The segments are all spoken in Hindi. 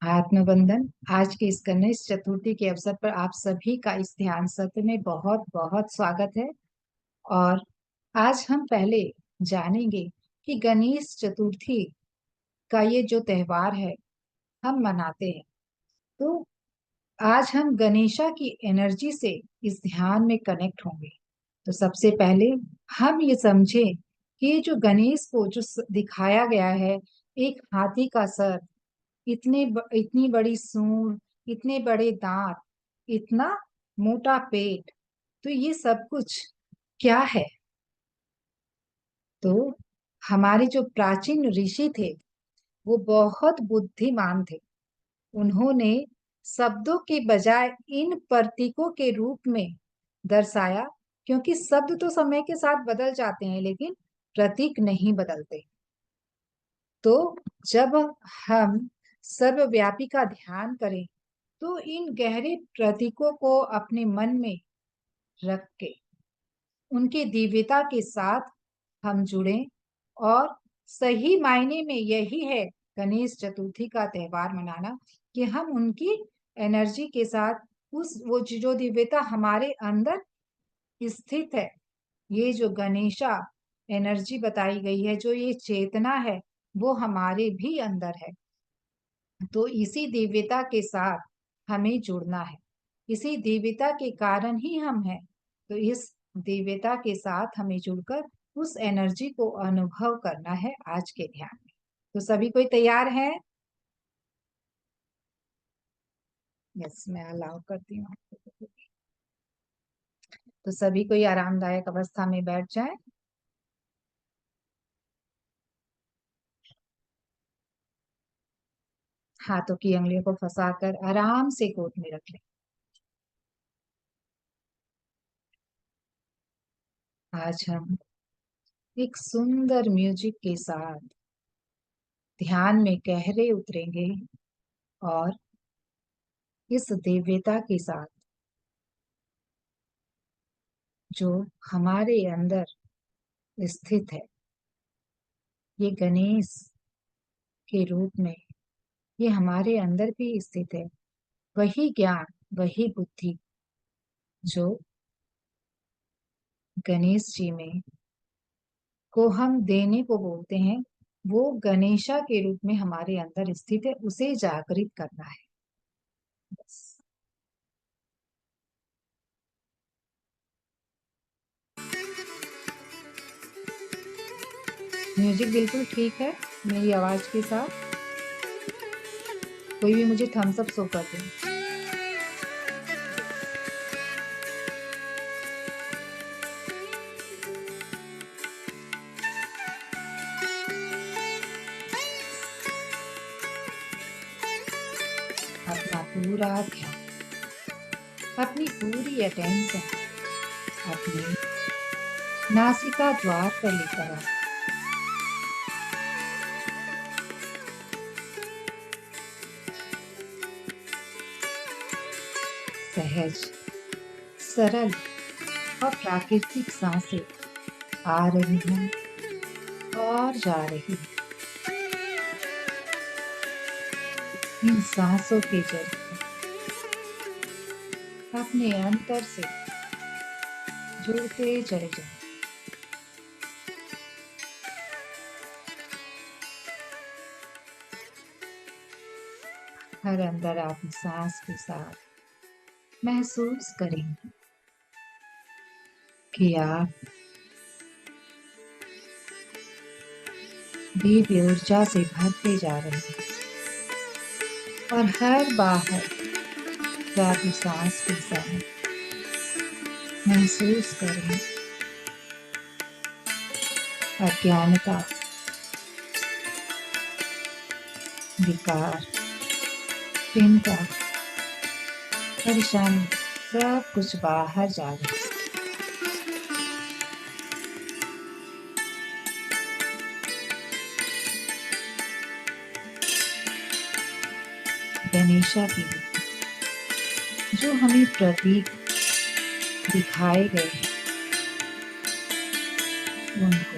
आत्मबंधन। आज के इस गणेश चतुर्थी के अवसर पर आप सभी का इस ध्यान सत्र में बहुत बहुत स्वागत है। और आज हम पहले जानेंगे कि गणेश चतुर्थी का ये जो त्योहार है हम मनाते हैं। तो आज हम गणेशा की एनर्जी से इस ध्यान में कनेक्ट होंगे। तो सबसे पहले हम ये समझें कि ये जो गणेश को जो दिखाया गया है, एक हाथी का सर, इतनी बड़ी सूंड, इतने बड़े दांत, इतना मोटा पेट, तो ये सब कुछ क्या है? तो हमारे जो प्राचीन ऋषि थे वो बहुत बुद्धिमान थे। उन्होंने शब्दों के बजाय इन प्रतीकों के रूप में दर्शाया, क्योंकि शब्द तो समय के साथ बदल जाते हैं लेकिन प्रतीक नहीं बदलते। तो जब हम सर्वव्यापी का ध्यान करें तो इन गहरे प्रतीकों को अपने मन में रख के उनके दिव्यता के साथ हम जुड़ें। और सही मायने में यही है गणेश चतुर्थी का त्योहार मनाना, कि हम उनकी एनर्जी के साथ उस वो जो दिव्यता हमारे अंदर स्थित है, ये जो गणेशा एनर्जी बताई गई है, जो ये चेतना है, वो हमारे भी अंदर है। तो इसी दिव्यता के साथ हमें जुड़ना है। इसी दिव्यता के कारण ही हम हैं। तो इस दिव्यता के साथ हमें जुड़कर उस एनर्जी को अनुभव करना है आज के ध्यान में। तो सभी कोई तैयार है? यस, मैं अलाउ करती हूँ आपको। तो सभी कोई आरामदायक अवस्था में बैठ जाए। हाथों की उंगलियों को फंसाकर आराम से गोद में रख लें। आज हम एक सुंदर म्यूजिक के साथ ध्यान में गहरे उतरेंगे और इस दिव्यता के साथ जो हमारे अंदर स्थित है, ये गणेश के रूप में ये हमारे अंदर भी स्थित है। वही ज्ञान, वही बुद्धि जो गणेश जी में को हम देने को बोलते हैं, वो गणेशा के रूप में हमारे अंदर स्थित है। उसे जागृत करना है बस। म्यूजिक बिल्कुल ठीक है मेरी आवाज के साथ। कोई भी मुझे थम्स अप शो कर दे। अपना पूरा ध्यान, अपनी पूरी अटेंशन अपने नासिका द्वार पर लेकर आओ। सहज, सरल और प्राकृतिक सांसें आ रही हैं और जा रही हैं। इन सांसों के जरिए अपने अंतर से जुड़ते चले जाओ। हर अंदर आप सांस के साथ महसूस करेंगे कि आप दिव्य ऊर्जा से भरते जा रहे हैं। और हर बाहर जाती सांस के साथ महसूस करें अज्ञानता, विकार, चिंता, परेशानी, सब कुछ बाहर जा रहा है। गणेशा की जो हमें प्रतीक दिखाए गए हैं, उनको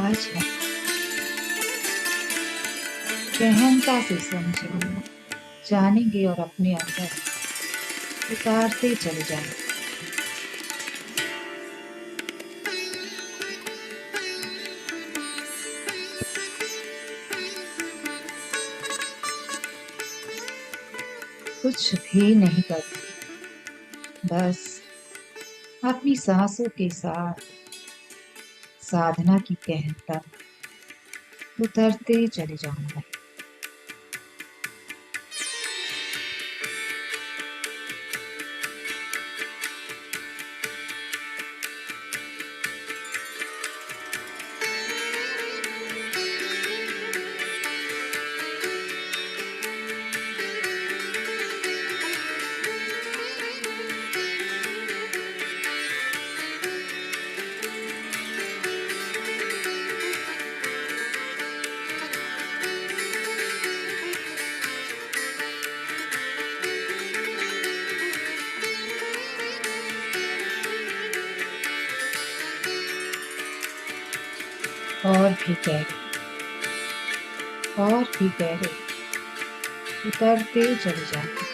आज हम गहनता से समझेंगे, जानेंगे और अपने अंदर उतारते चले जाएंगे। कुछ भी नहीं करना, बस अपनी सांसों के साथ साधना की गहनता उतरते चले जाऊंगा। और भी गहरे, और भी गहरे उतरते चले जाएंगे।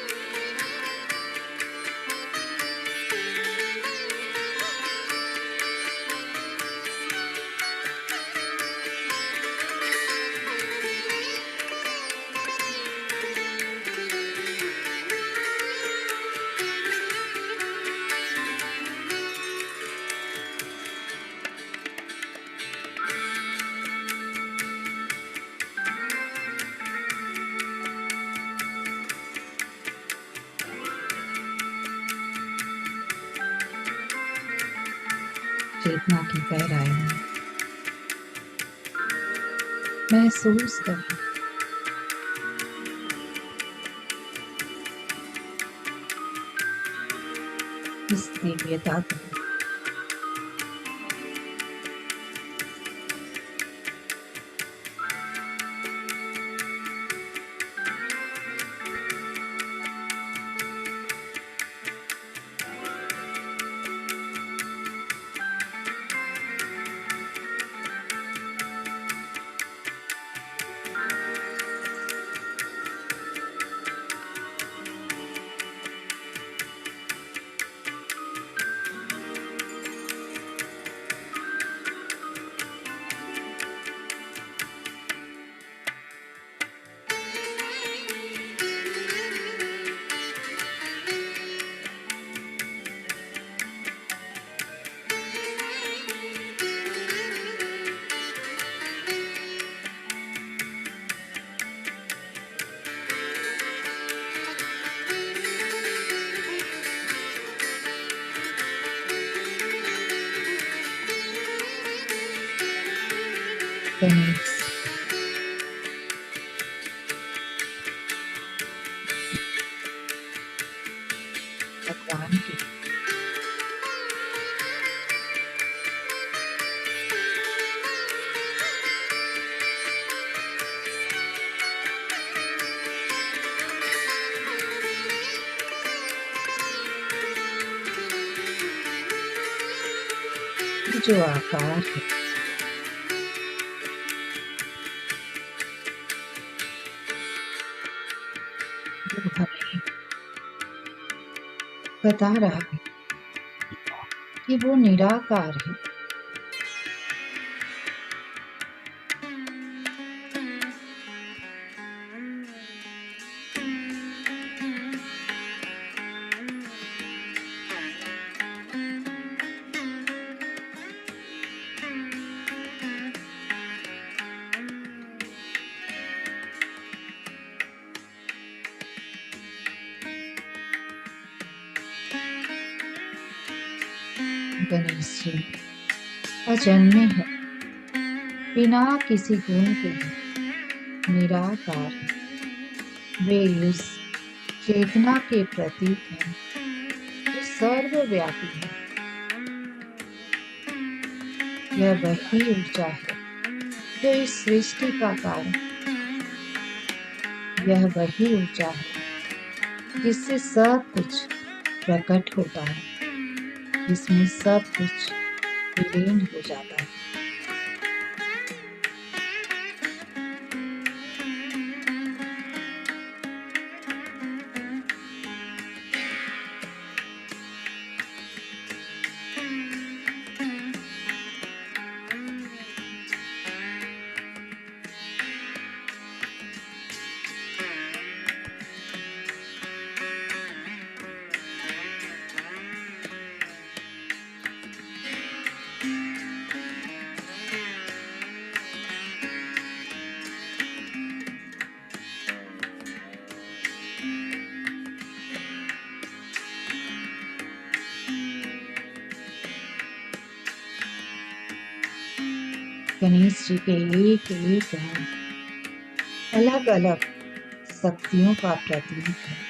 चेतना की गहराई में महसूस करें इस दिव्यता को। गणेश भगवान की जो आकार है वो हमें बता रहा है कि वो निराकार है। गणेश जी अजन्मे है, बिना किसी गुण के निराकार है। वे उस चेतना के प्रतीक हैं जो सर्वव्यापी है। यह वही ऊर्जा है जो इस सृष्टि का कारण, यह वही ऊर्जा है जिससे सब कुछ प्रकट होता है, जिसमें सब कुछ विलीन हो जाता है। गणेश जी के एक एक रंग अलग अलग शक्तियों का प्रतीक है।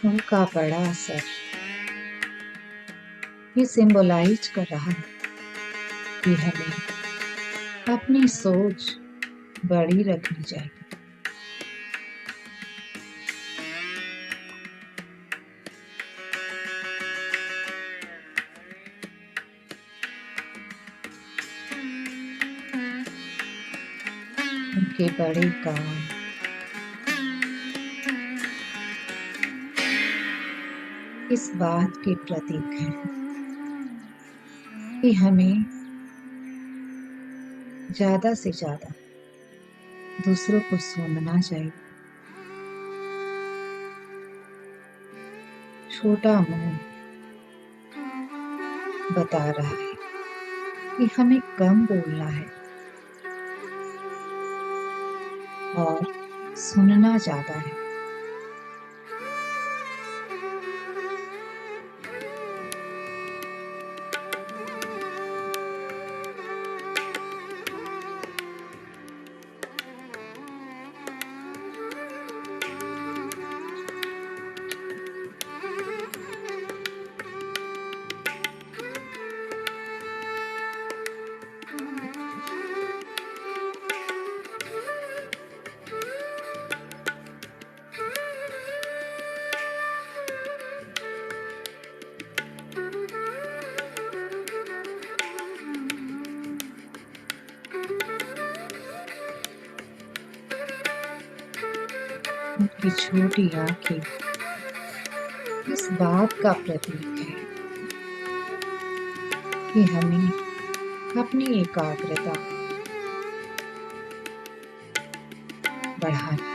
उनका बड़ा सर ये सिंबलाइज कर रहा है कि हमें अपनी सोच बड़ी रखनी चाहिए। उनके बड़े कान इस बात के प्रतीक हैं कि हमें ज्यादा से ज्यादा दूसरों को सुनना चाहिए। छोटा मुंह बता रहा है कि हमें कम बोलना है और सुनना ज्यादा है। उनकी छोटी आंखें इस बात का प्रतीक है कि हमें अपनी एकाग्रता बढ़ानी है।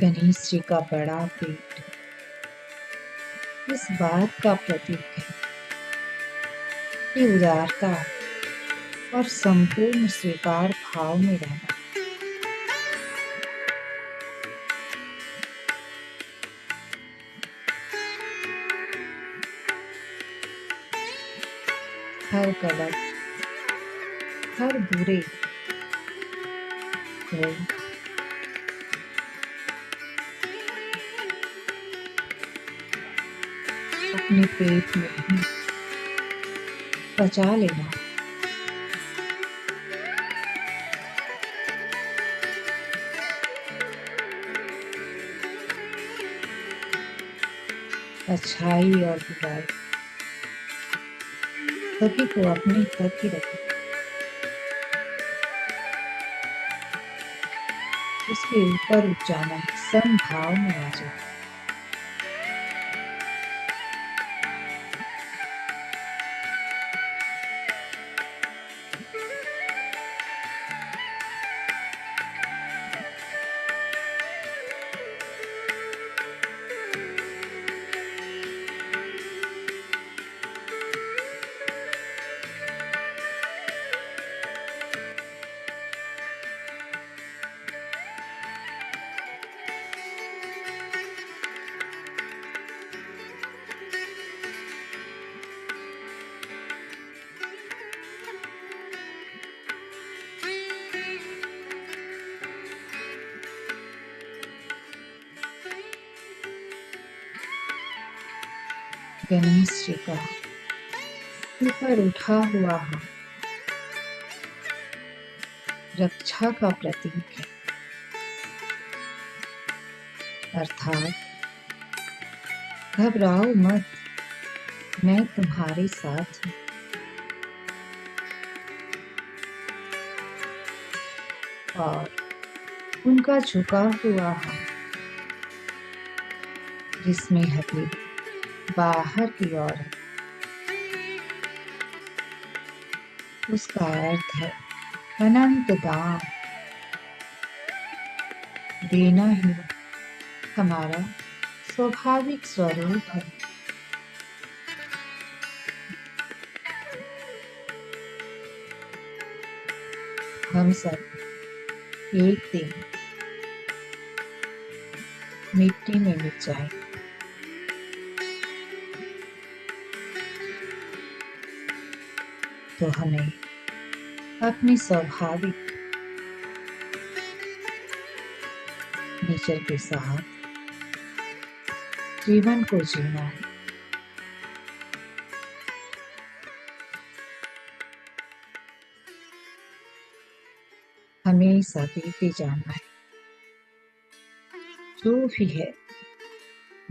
गणेश जी का बड़ा पेट इस बात का प्रतीक है कि उदारता और संपूर्ण स्वीकार भाव में रहना। हर गलत, हर बुरे को अपने पेट में ही पचा लेना। अच्छाई और बुराई सभी को अपने तक ही रखें। उसके ऊपर उठ जाना, समभाव में आ जाए। गणेश जी का ऊपर उठा हुआ हाथ रक्षा का प्रतीक है, अर्थात घबराओ मत, मैं तुम्हारे साथ हूँ। और उनका झुका हुआ हाथ जिसमें हथेली बाहर की ओर है, उसका अर्थ है अनंत दान। देना ही हमारा स्वाभाविक स्वरूप है। हम सब एक दिन मिट्टी में मिल जाए, तो हमें अपनी स्वाभाविक नेचर के साथ जीवन को जीना है। हमेशा देते जाना है, जो भी है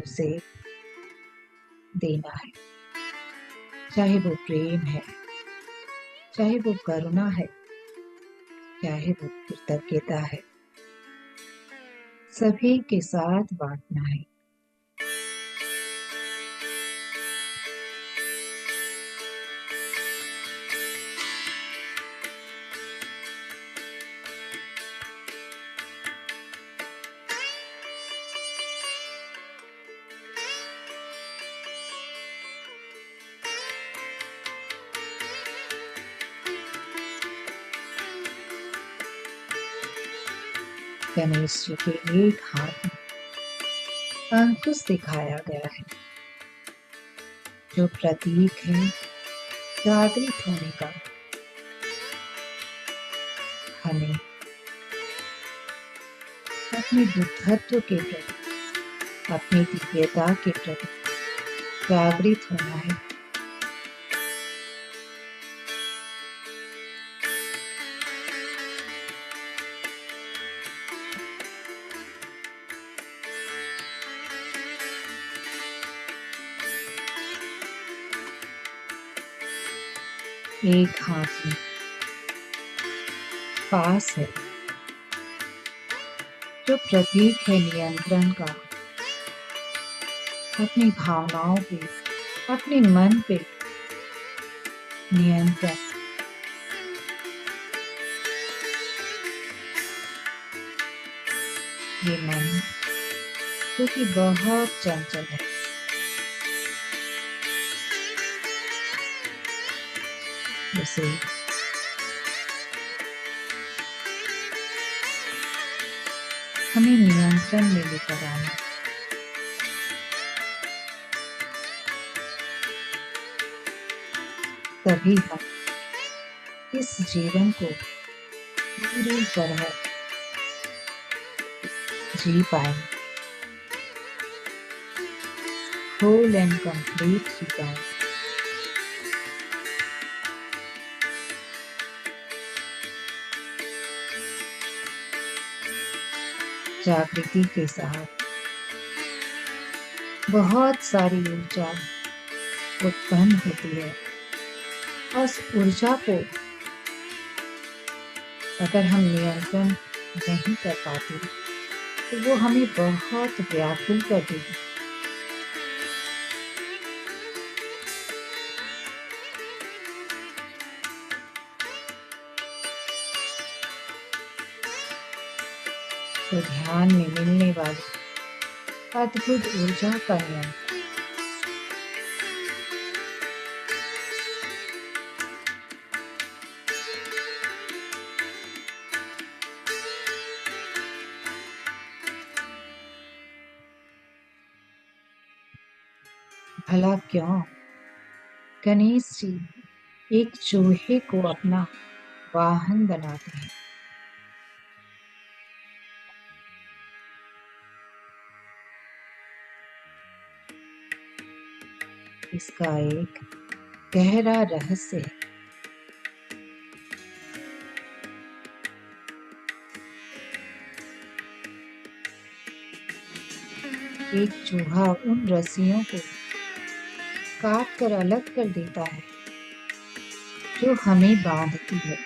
उसे देना है, चाहे वो प्रेम है, चाहे वो करुणा है, चाहे वो कृतज्ञता है, सभी के साथ बांटना है। गणेश जी के एक हाथ में अंकुश दिखाया गया है, जो प्रतीक है जागृत होने का। हमें अपने बुद्धत्व के प्रति, अपनी दिव्यता के प्रति जागृत होना है। एक हाथ में पास है, जो प्रतीक है नियंत्रण का, अपनी भावनाओं पे, अपने मन पे नियंत्रण। ये मन जो कि बहुत चंचल है, उसे हमें नियंत्रण में लेकर आना। तभी हम इस जीवन को पूरी तरह जी पाएंगे, होल एंड कंप्लीट जी पाएंगे। जागृति के साथ बहुत सारी ऊर्जा उत्पन्न होती है, और उस ऊर्जा को अगर हम नियंत्रण नहीं कर पाते तो वो हमें बहुत व्याकुल कर देगी। तो ध्यान में मिलने वाली अद्भुत ऊर्जा का नियंत्रण भला क्यों गणेश जी एक चूहे को अपना वाहन बनाते हैं। इसका एक गहरा रहस्य है। एक चूहा उन रस्सियों को काट कर अलग कर देता है जो हमें बांधती है,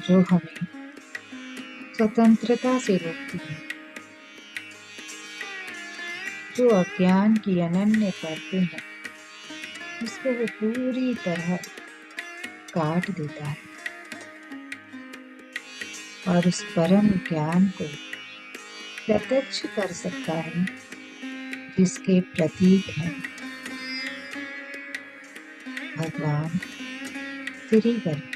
जो हमें स्वतंत्रता से रोकती है, जो अज्ञान की अनन्य परतें हैं, उसको वो पूरी तरह काट देता है और उस परम ज्ञान को प्रत्यक्ष कर सकता है जिसके प्रतीक हैं भगवान श्री गणेश।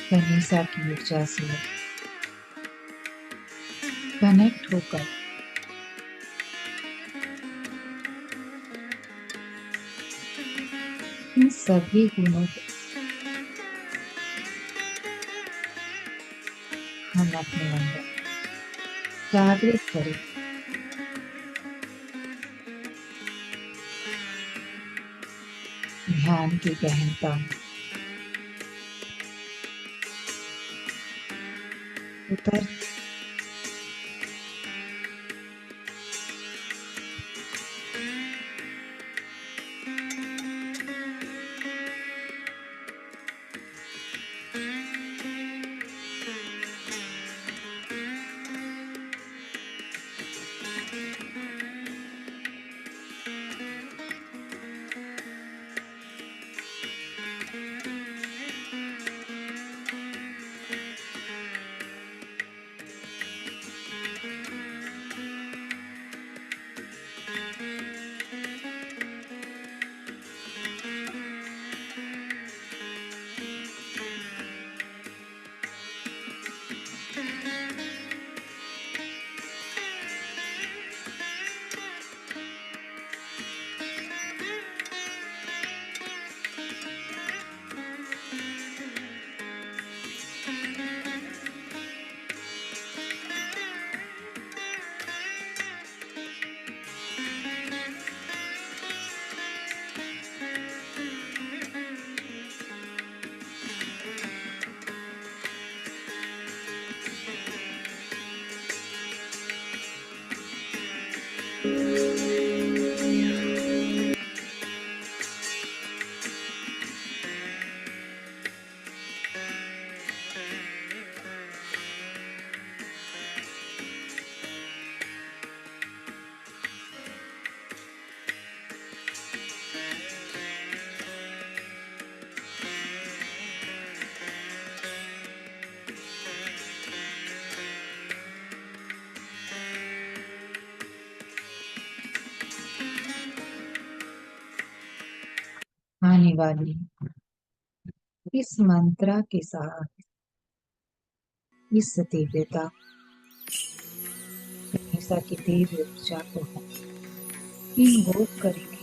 गणेशा की ऊर्जा से कनेक्ट होकर इन सभी गुणों को हम अपने अंदर जागृत करें। ध्यान की गहनता में उतर आने वाली इस मंत्रा के साथ इस तीव्रता गणेशा की तीव्र ऊर्जा को हम इन्वोक करेंगे।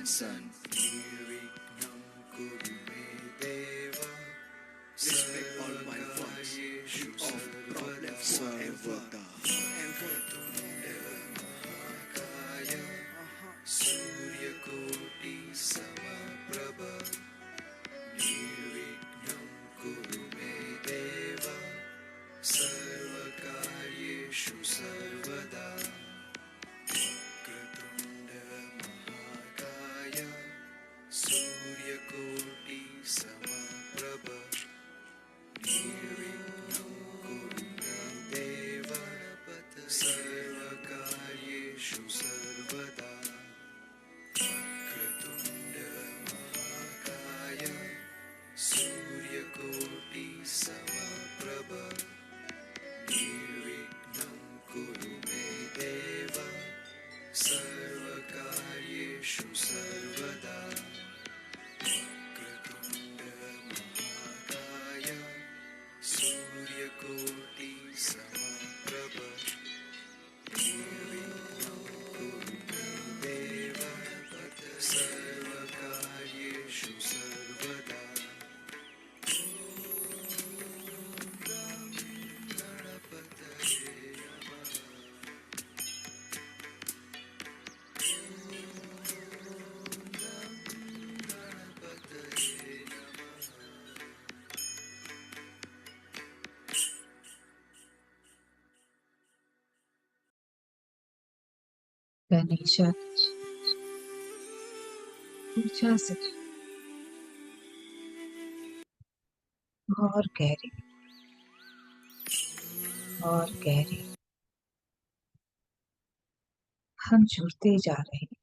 Son. Nirvignam Kuru Me Deva. Respect all my words. Off problem forever. Kaya Surya Koti Samaprabha. Nirvignam Kuru Me Deva. Sarvakaryeshu Sarvada. Kratunda Mahakaya Surya Koti Samaprabha. Nirvignam Kuru Me Deva. Sarvakaryeshu Sarvada. Kratunda Mahakaya Surya Koti Samaprabha. Nirvignam Kuru Me Deva. Sarvakaryeshu Sarvada. Kratunda Mahakaya Surya Koti Samaprabha. Nirvignam Kuru Me Deva. Sarvakaryeshu Sarvada. Ganesha ऊर्जा से और गहरी और गहरी हम जुड़ते जा रहे हैं।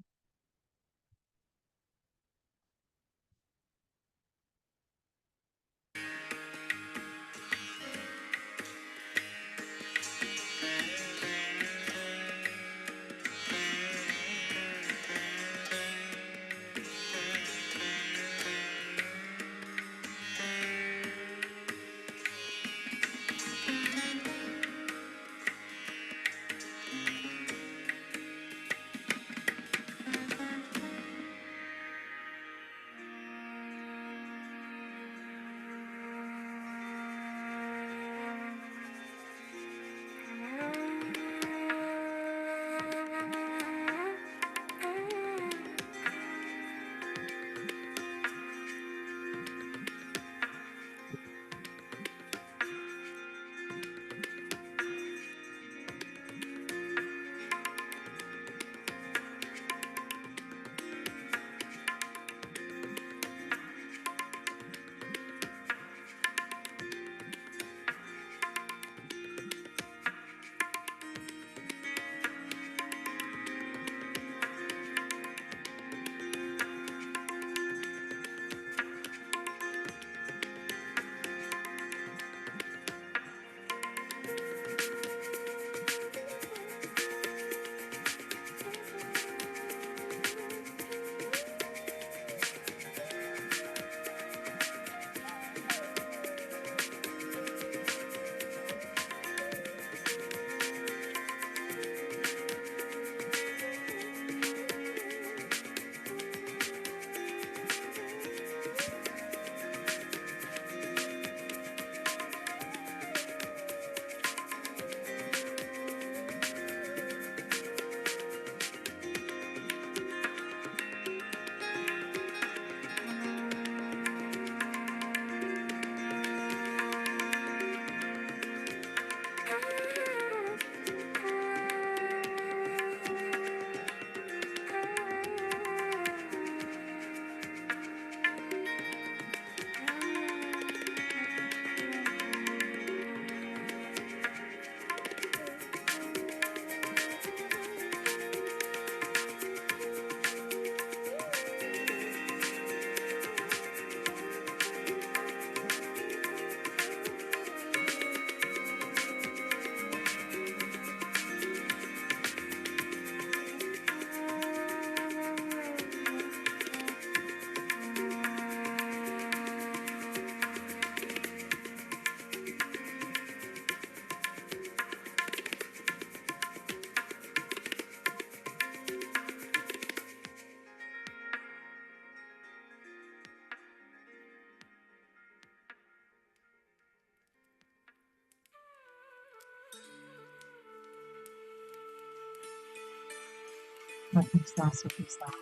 अपनी सांसों के साथ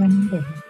बने रहें।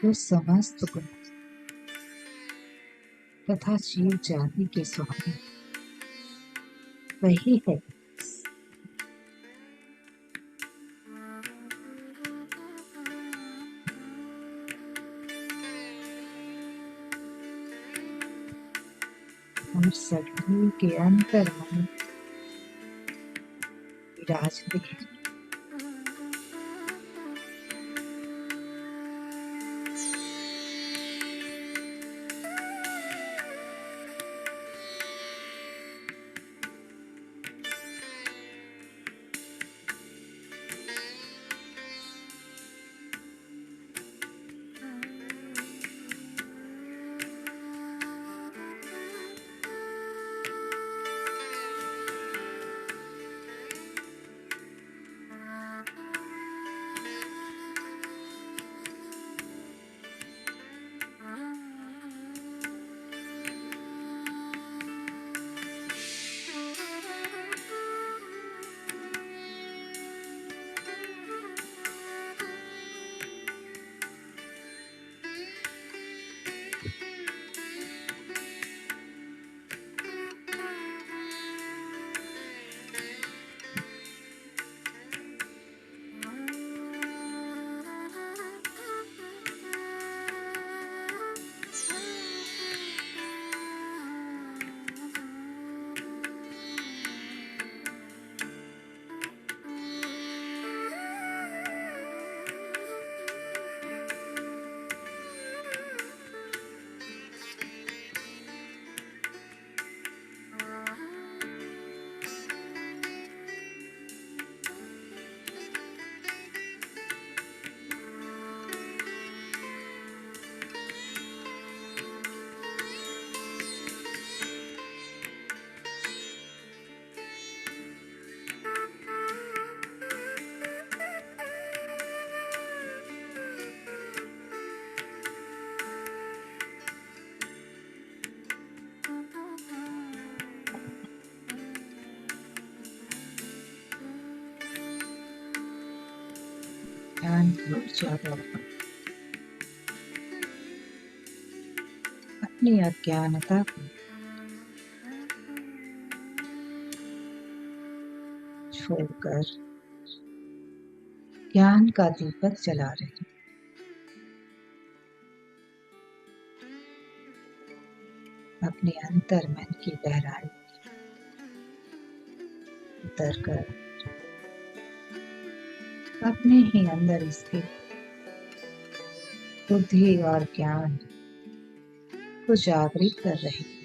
वो समस्त गुण तथा जीव जाति के स्वामी वही है। और सभी के अंतर में विराजते हैं। ज्ञान की ऊर्जा द्वारा अपनी अज्ञानता को छोड़कर ज्ञान का दीपक जला रहे हैं। अपने अंतर मन की गहराई उतर कर अपने ही अंदर स्थित बुद्धि और ज्ञान को जागृत कर रहे हैं।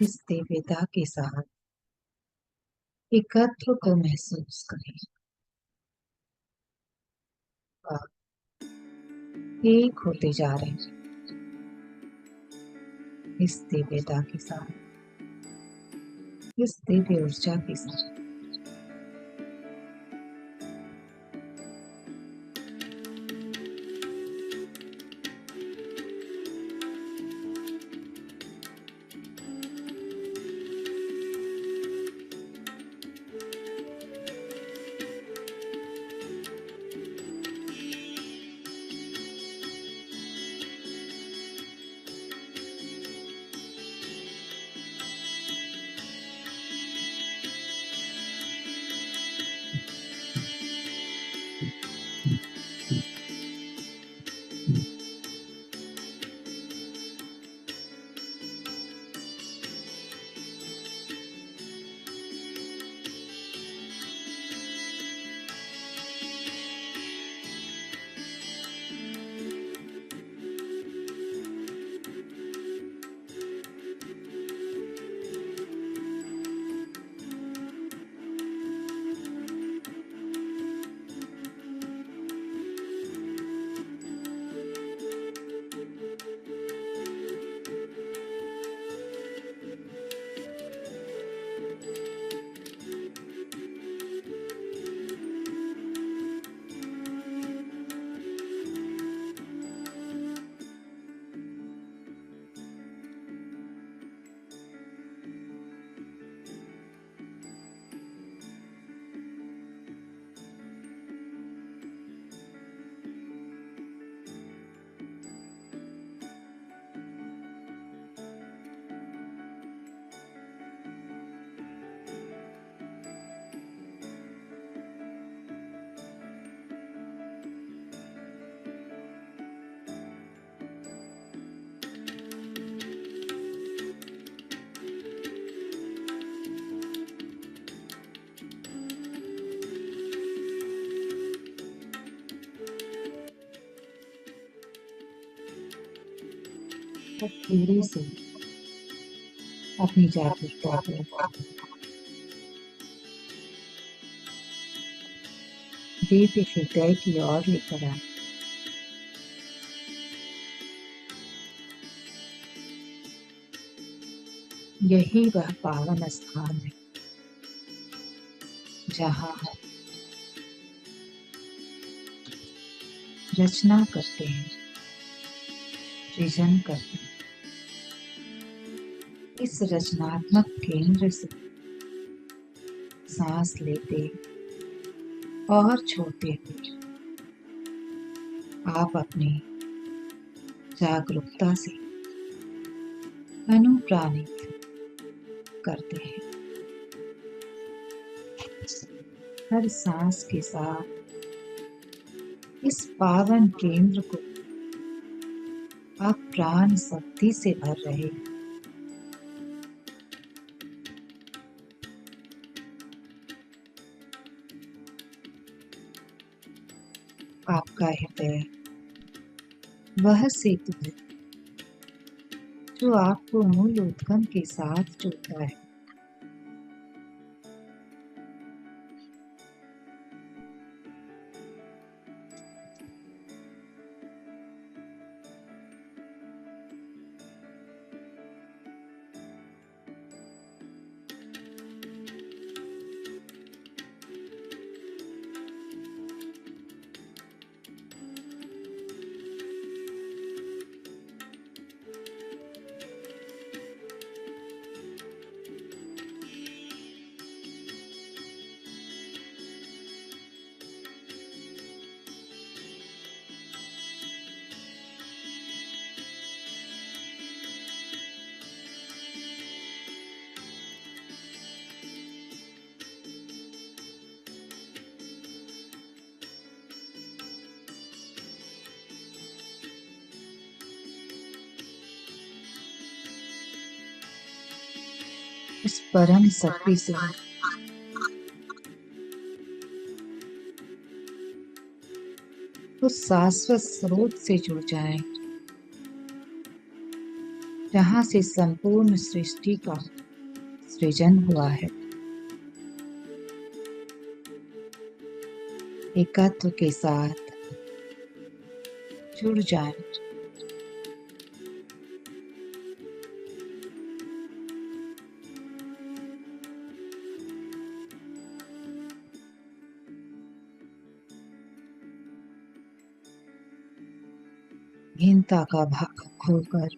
इस दिव्यता के साथ एकत्व को महसूस करें और एक होते जा रहे हैं इस दिव्यता के साथ, इस दिव्य ऊर्जा के साथ। और धीरे से अपनी जागरूकता को दिव्य हृदय की ओर लेकर आए। यही वह पावन स्थान है जहाँ हम रचना करते हैं, सृजन करते हैं। इस रचनात्मक केंद्र से सांस लेते और छोड़ते हुए आप अपनी जागरूकता से अनुप्राणित करते हैं। हर सांस के साथ इस पावन केंद्र को आप प्राण शक्ति से भर रहे हैं। आपका हृदय वह सेतु है जो आपको मूल उद्गम के साथ जोड़ता है। उस परम शक्ति से उस शाश्वत स्रोत से जुड़ जाएं। जहाँ से संपूर्ण सृष्टि का सृजन हुआ है। एकत्व के साथ जुड़ जाएं। हीनता का भाग खोकर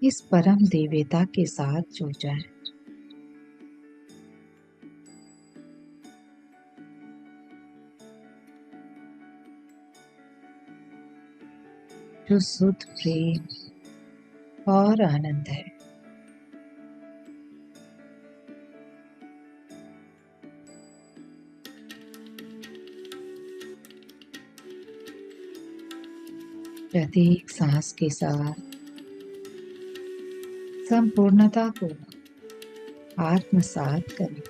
इस परम दिव्यता के साथ जुड़ जाएं। जो शुद्ध प्रेम और आनंद है। प्रत्येक सांस के साथ संपूर्णता को आत्मसात करें।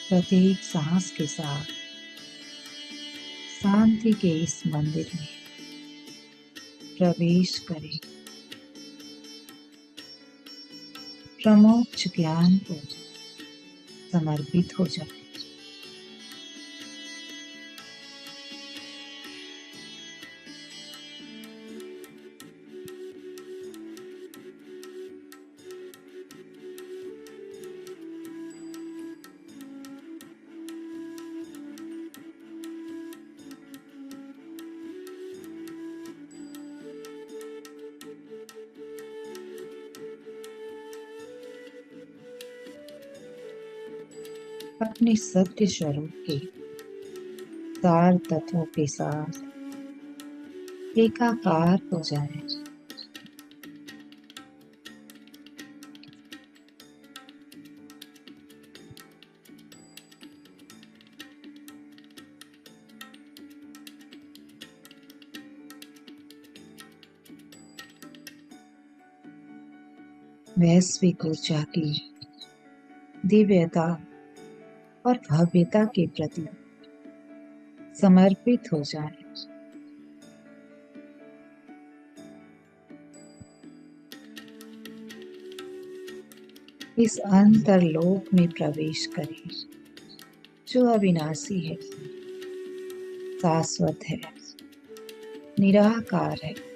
प्रत्येक सांस के साथ शांति के इस मंदिर में प्रवेश करें। प्रमोक्ष ज्ञान को समर्पित हो जाए। अपने सत्य स्वरूप के सार तत्वों के साथ एकाकार हो जाए। वैश्विक ऊर्जा की दिव्यता और भव्यता के प्रति समर्पित हो जाए। इस अंतरलोक में प्रवेश करें जो अविनाशी है, शाश्वत है, निराकार है।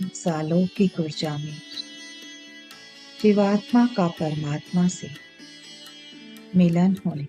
इस अलौकिक ऊर्जा में जीवात्मा का परमात्मा से मिलन होने।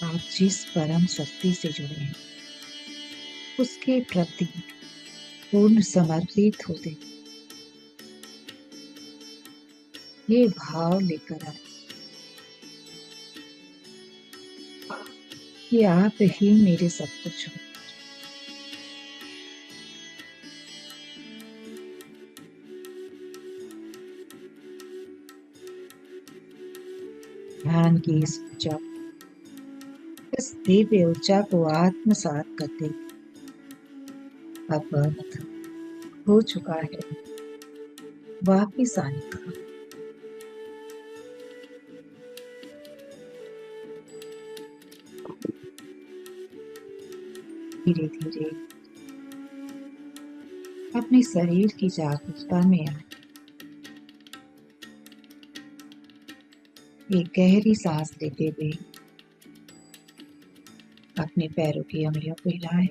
आप जिस परम शक्ति से जुड़े हैं उसके प्रति पूर्ण समर्पित होते ये भाव लेकर आए कि आप ही मेरे सब कुछ हो। ध्यान की इस ऊर्जा, इस दिव्य ऊर्जा को आत्मसात करते अब वक्त हो चुका है वापिस आने का। धीरे धीरे अपने शरीर की जागरूकता में आए। एक गहरी सांस लेते हुए अपने पैरों की अंगुलियों को हिलाएं,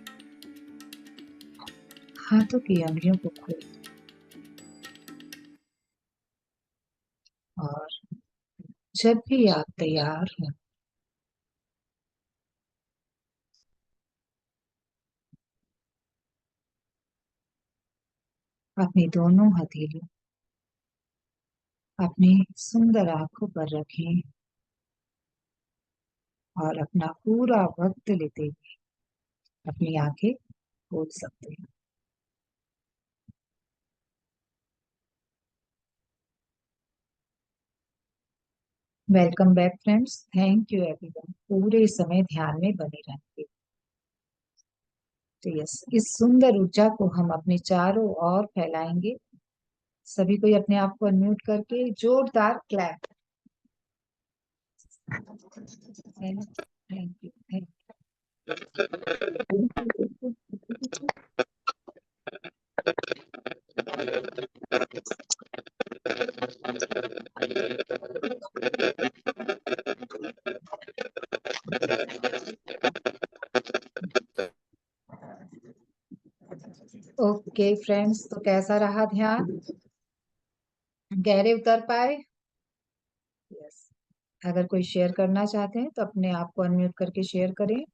हाथों की अंगुलियों को खोलें और जब भी आप तैयार हो अपनी दोनों हथेली अपने सुंदर आंखों पर रखें और अपना पूरा वक्त लेते हुए अपनी आंखें खोल सकते हैं। Welcome back friends, thank you everyone पूरे समय ध्यान में बने रहने के लिए। तो यस, इस सुंदर ऊर्जा को हम अपने चारों ओर फैलाएंगे। सभी कोई अपने आप को अनम्यूट करके जोरदार clap. Thank you thank you. Okay friends, तो कैसा रहा ध्यान? गहरे उतर पाए? यस। अगर कोई शेयर करना चाहते हैं तो अपने आप को अनम्यूट करके शेयर करें।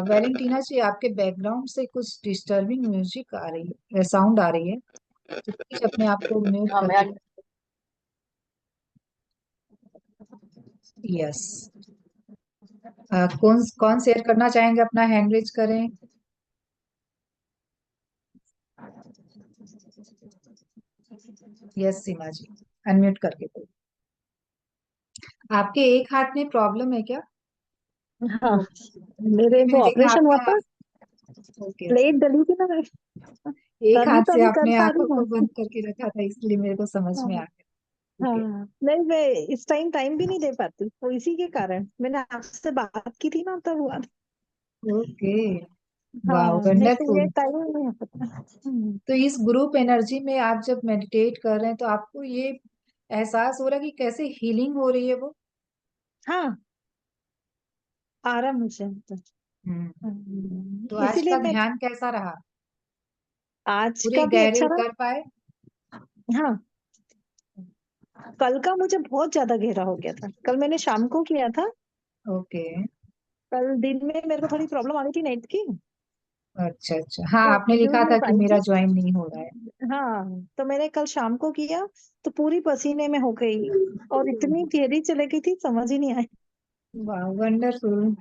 वैलेंटीना जी, आपके बैकग्राउंड से कुछ डिस्टर्बिंग म्यूजिक आ रही है, साउंड आ रही है, तो प्लीज अपने आप को म्यूट करके। यस। कौन कौन शेयर करना चाहेंगे? अपना हैंड रेज करें। यस सीमा जी, अनम्यूट करके दो। आपके एक हाथ में प्रॉब्लम है क्या? हाँ, मेरे मैंने को देखा ऑपरेशन हुआ आपका। था, ओके, प्लेट डली थी ना, एक तभी हाथ से तभी कर आपने पा आंखों रही को हूँ। बंद करके रखा था, इसलिए मेरे को समझ में आ हाँ गया। ओके हाँ, नहीं मैं इस टाइम भी नहीं दे पाती, तो इसी के कारण मैंने आपसे बात की थी ना, तब हुआ था। ओके। वाह, हाँ, नहीं तो ये वंडरफुल। टाइम नहीं होता। तो इस ग्रुप एनर्जी में आप जब मेडिटेट कर रहे हैं तो आपको ये एहसास हो रहा है कि कैसे हीलिंग हो रही है वो? हाँ, आराम मुझे हम्म। तो आज इसीलिए का मैं ध्यान कैसा रहा? आज पूरे का भी गहरे अच्छा उतर पाए? रहा। हाँ, कल का मुझे बहुत ज्यादा गहरा हो गया था, कल मैंने शाम को किया था। ओके। कल दिन में मेरे को थोड़ी प्रॉब्लम आ रही थी नेट की, अच्छा अच्छा, हाँ तो आपने वीडियो लिखा नहीं था कि पाई मेरा थी। ज्वाइन नहीं हो रहा है। हाँ, तो मैंने कल शाम को किया, तो पूरी पसीने में हो गई और इतनी गहरी चले गई थी, समझ ही नहीं आई। वाह, वंडरफुल।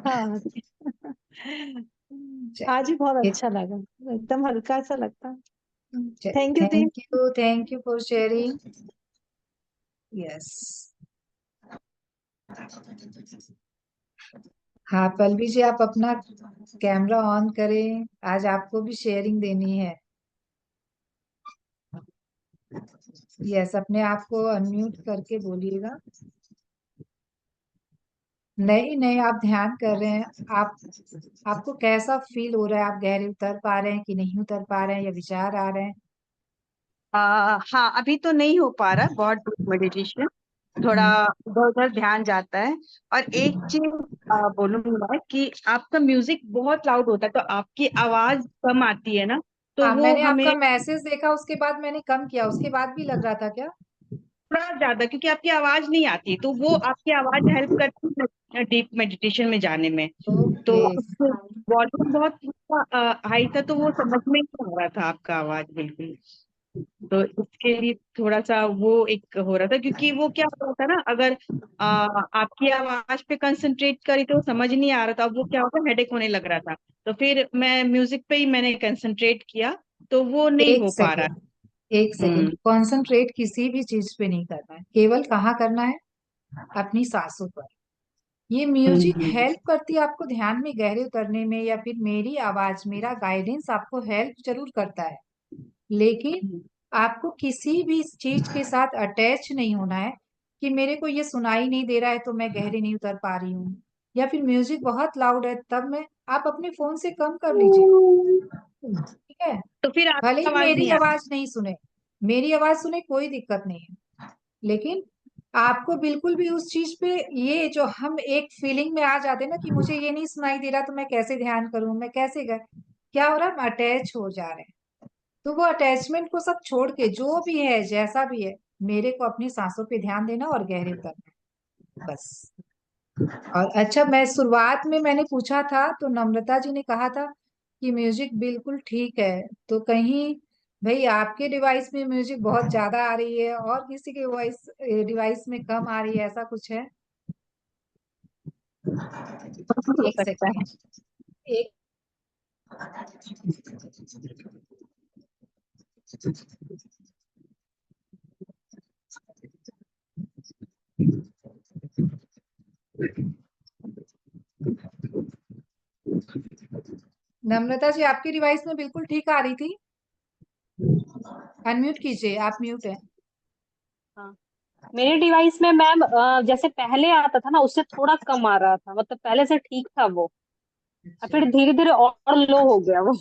हाँ। आज भी बहुत चलिए। अच्छा लगा, एकदम हल्का सा लगता। चलिए, thank you the. Thank you for sharing. Yes. हाँ पल्लवी जी, आप अपना कैमरा ऑन करें, आज आपको भी शेयरिंग देनी है। यस, अपने आप को अनम्यूट करके बोलिएगा। नहीं नहीं, आप ध्यान कर रहे हैं। आप आपको कैसा फील हो रहा है? आप गहरे उतर पा रहे हैं कि नहीं उतर पा रहे हैं, या विचार आ रहे हैं? हाँ, अभी तो नहीं हो पा रहा बहुत डीप मेडिटेशन, थोड़ा हम्म। इधर उधर ध्यान जाता है। और एक चीज बोलूंगी मैं कि आपका म्यूजिक बहुत लाउड होता है, तो आपकी आवाज कम आती है ना, तो हाँ, वो मैंने हमें आपका मैसेज देखा, उसके बाद मैंने कम किया, उसके बाद भी लग रहा था क्या? थोड़ा ज्यादा, क्योंकि आपकी आवाज नहीं आती, तो वो आपकी आवाज हेल्प करती है डीप मेडिटेशन में जाने में। तो ओके। वॉल्यूम बहुत हाई था, तो वो समझ में नहीं आ रहा था आपका आवाज बिल्कुल। तो इसके लिए थोड़ा सा वो एक हो रहा था, क्योंकि वो क्या हो रहा था ना, अगर आपकी आवाज पे कंसंट्रेट करी तो समझ नहीं आ रहा था, अब वो क्या होता, हेडेक होने लग रहा था। तो फिर मैं म्यूजिक पे ही मैंने कंसंट्रेट किया, तो वो नहीं एक हो पा रहा। सेकेंड, एक सेकेंड, हम्म। कॉन्सेंट्रेट किसी भी चीज पे नहीं करना है, केवल कहाँ करना है, अपनी सांसों पर। ये म्यूजिक हम्म। हेल्प करती है आपको ध्यान में गहरे उतरने में, या फिर मेरी आवाज, मेरा गाइडेंस आपको हेल्प जरूर करता है, लेकिन आपको किसी भी चीज के साथ अटैच नहीं होना है कि मेरे को ये सुनाई नहीं दे रहा है तो मैं गहरे नहीं उतर पा रही हूँ, या फिर म्यूजिक बहुत लाउड है तब मैं, आप अपने फोन से कम कर लीजिए, ठीक है। तो फिर भले आपकी ही आवाज मेरी नहीं आ आवाज नहीं सुने, मेरी आवाज सुने कोई दिक्कत नहीं है, लेकिन आपको बिल्कुल भी उस चीज पे, ये जो हम एक फीलिंग में आ जाते हैं ना कि मुझे ये नहीं सुनाई दे रहा तो मैं कैसे ध्यान करूं, मैं कैसे कर, क्या हो रहा है, हम अटैच हो जा रहे हैं। तो वो अटैचमेंट को सब छोड़ के, जो भी है जैसा भी है, मेरे को अपनी सांसों पे ध्यान देना और गहरे उतरना है, बस। और अच्छा, मैं शुरुआत में मैंने पूछा था तो नम्रता जी ने कहा था कि म्यूजिक बिल्कुल ठीक है, तो कहीं भाई आपके डिवाइस में म्यूजिक बहुत ज्यादा आ रही है और किसी के वॉइस डिवाइस में कम आ रही है, ऐसा कुछ है? हो एक सकता सेकेंड, है। एक, नम्रता जी आपकी डिवाइस में बिल्कुल ठीक आ रही थी, अनम्यूट कीजिए, आप म्यूट है। हाँ, मेरे डिवाइस में मैम जैसे पहले आता था ना, उससे थोड़ा कम आ रहा था, मतलब पहले से ठीक था वो, और अच्छा, फिर धीरे धीरे और लो हो गया वो।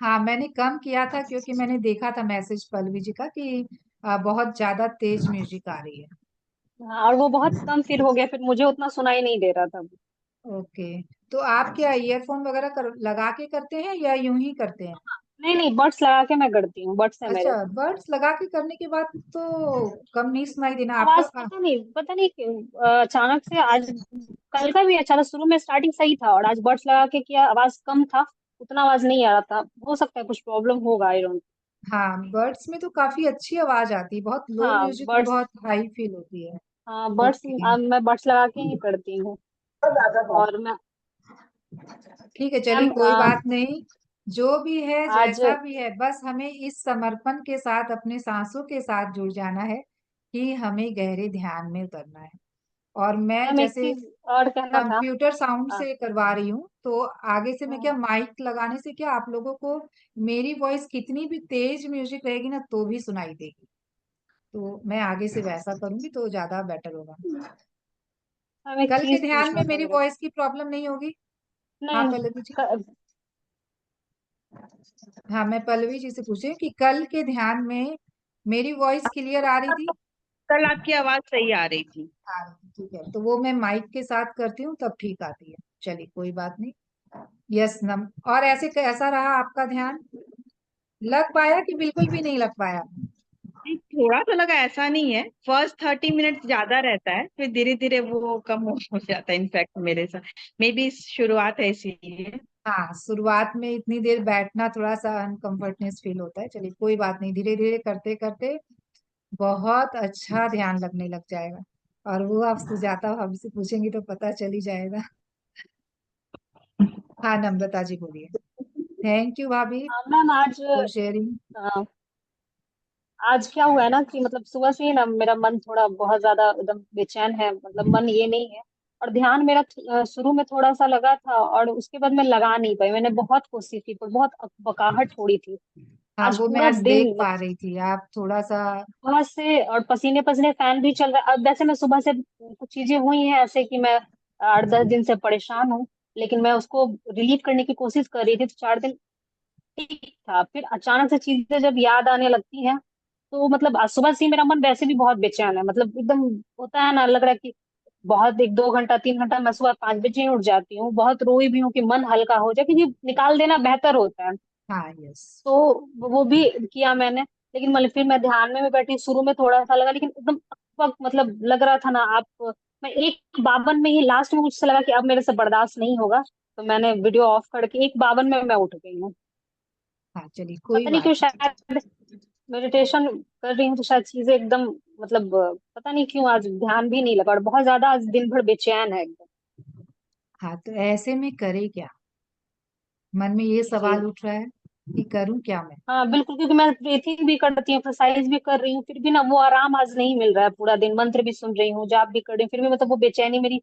हाँ मैंने कम किया था क्योंकि मैंने देखा था मैसेज पल्लवी जी का कि बहुत ज्यादा तेज म्यूजिक आ रही है। हाँ, और वो बहुत कम फिर हो गया, फिर मुझे उतना सुनाई नहीं दे रहा था। ओके, तो आप क्या ईयरफोन वगैरह लगा के करते हैं या यूं ही करते हैं? नहीं नहीं, बड्स लगा के मैं करती हूँ, बड्स है अच्छा, मेरे। बड्स लगा के करने के बाद तो कम नहीं सुनाई देना आपका। आवाज पता नहीं क्यों अचानक से आज, कल का भी अच्छा था, शुरू में स्टार्टिंग सही था, और आज बड्स लगा के किया, आवाज कम था, उतना आवाज नहीं आ रहा था। हो सकता है कुछ प्रॉब्लम होगा, आई डोंट। हाँ, बर्ड्स में तो काफी अच्छी आवाज आती है, बहुत लो हाँ म्यूजिक में बड्स। बहुत हाई फील होती है। हाँ बड्स, ओके, मैं बड्स लगा के ही करती हूँ। और मैं ठीक है, चलिए मैम कोई बात नहीं, जो भी है आज जैसा भी है, बस हमें इस समर्पण के साथ अपने सांसों के साथ जुड़ जाना है कि हमें गहरे ध्यान में उतरना है। और मैं मैम एक जैसे चीज और कहना था। कंप्यूटर साउंड हाँ, से करवा रही हूँ, तो आगे से मैं क्या, माइक लगाने से क्या आप लोगों को मेरी वॉइस कितनी भी तेज म्यूजिक रहेगी ना तो भी सुनाई देगी, तो मैं आगे से वैसा करूंगी तो ज्यादा बेटर होगा। मैम एक कल के चीज ध्यान में पूछना था मेरी मेरे को। वॉइस की प्रॉब्लम नहीं होगी? हाँ नहीं पल्लवी जी, क- हाँ मैं पल्लवी जी से पूछे कि कल के ध्यान में मेरी वॉइस क्लियर आ रही थी? कल आपकी आवाज सही आ रही थी। आ रही थी, ठीक है, तो वो मैं माइक के साथ करती हूँ तब ठीक आती है, चलिए कोई बात नहीं। यस नम, और ऐसे कैसा रहा आपका ध्यान, लग पाया कि बिल्कुल भी नहीं लग पाया? नहीं, थोड़ा तो लगा, ऐसा नहीं है, फर्स्ट 30 मिनट ज्यादा रहता है, फिर धीरे धीरे वो कम हो जाता है, इनफैक्ट मेरे साथ मे बी शुरुआत है इसीलिए। हाँ, शुरुआत में इतनी देर बैठना थोड़ा सा अनकंफर्टनेस फील होता है, चलिए कोई बात नहीं, धीरे धीरे करते करते बहुत अच्छा ध्यान लगने लग जाएगा। और वो आप सुजाता भाभी से पूछेंगी तो पता चल ही जाएगा। हाँ नम्रता जी बोलिए। थैंक यू भाभी हाँ मैम फॉर शेयरिंग। आज क्या हुआ है ना कि मतलब सुबह से ही ना मेरा मन थोड़ा बहुत ज्यादा एकदम बेचैन है, मतलब मन ये नहीं है। और ध्यान मेरा शुरू में थोड़ा सा लगा था, और उसके बाद मैं लगा नहीं पाई, मैंने बहुत कोशिश की पर बहुत अकबकाहट छोड़ी थी। हाँ आज वो मैं पूरा आज दिन देख पा मतलब रही थी, आप थोड़ा सा। सुबह से, और पसीने पसीने, फैन भी चल रहा है। अब वैसे मैं सुबह से कुछ चीजें हुई हैं ऐसे कि मैं 8-10 दिन से परेशान हूँ, लेकिन मैं उसको रिलीव करने की कोशिश कर रही थी, तो 4 दिन ठीक था। फिर अचानक से चीजें जब याद आने लगती हैं, तो मतलब आज सुबह से ही मेरा मन वैसे भी बहुत बेचैन है, मतलब एकदम होता है ना, लग रहा है कि बहुत 1-2 घंटा 3 घंटा, मैं सुबह 5 बजे ही उठ जाती हूँ, बहुत रोई भी हूँ कि मन हल्का हो जाए, क्योंकि निकाल देना बेहतर होता है। हाँ यस, तो वो भी किया मैंने। लेकिन मतलब फिर मैं ध्यान में भी बैठी, शुरू में थोड़ा सा लगा, लेकिन एकदम मतलब लग रहा था ना, आप मैं 1:52 में ही लास्ट में मुझसे लगा कि अब मेरे से बर्दाश्त नहीं होगा, तो मैंने वीडियो ऑफ करके 1:52 में मैं उठ गई हूँ। हाँ चलिए, कोई पता नहीं बात क्यों, नहीं। शायद मेडिटेशन कर रही हूँ तो शायद चीजें एकदम, मतलब पता नहीं क्यों आज ध्यान भी नहीं लगा, और बहुत ज्यादा आज दिन भर बेचैन है एकदम। हाँ, तो ऐसे में करे क्या? मन में ये जी। सवाल उठ रहा है कि करूं क्या मैं? हाँ बिल्कुल, क्योंकि मैं ब्रीथिंग भी करती हूँ, एक्सरसाइज भी कर रही हूँ, फिर भी ना वो आराम आज नहीं मिल रहा है। पूरा दिन मंत्र भी सुन रही हूँ, जाप भी कर रही हूँ, फिर भी मतलब वो बेचैनी मेरी,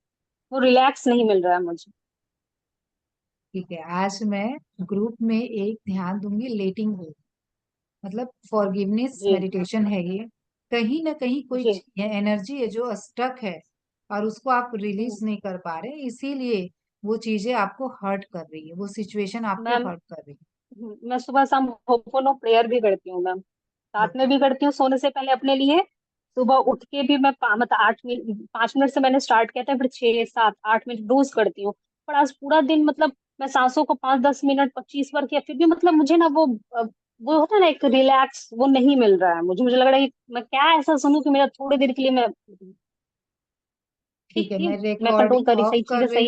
वो रिलैक्स नहीं मिल रहा है मुझे। ठीक है, आज मैं ग्रुप में एक ध्यान दूंगी, लेटिंग हो, मतलब फॉरगिवनेस जी। मेडिटेशन है ये। कहीं ना कहीं कोई जी। एनर्जी है जो स्टक है, और उसको आप रिलीज नहीं कर पा रहे, इसीलिए वो चीजें आपको हर्ट कर रही है, वो सिचुएशन आपको मैम, हर्ट कर रही मैं सुबह शाम होपोनो प्रेयर भी करती हूँ मैम, है। रात में भी करती हूँ सोने से पहले अपने लिए। सुबह उठ के भी मैं मतलब 8 मिनट, 5 मिनट से मैंने स्टार्ट किया था, फिर 6 7 8 मिनट रोज करती हूँ। पर आज पूरा दिन मतलब मैं सांसों को 5 10 मिनट 25 बार किया, फिर भी मतलब मुझे ना वो होता है ना एक रिलैक्स, वो नहीं मिल रहा है मुझे। मुझे लग रहा है कि मैं क्या ऐसा सुनूं कि मेरा थोड़ी देर के लिए मैं ठीक ठीक है, थी, मैं मैं कंट्रोल रिकॉर्डिंग कर रही, ऑफ सही कर चीजें रही सही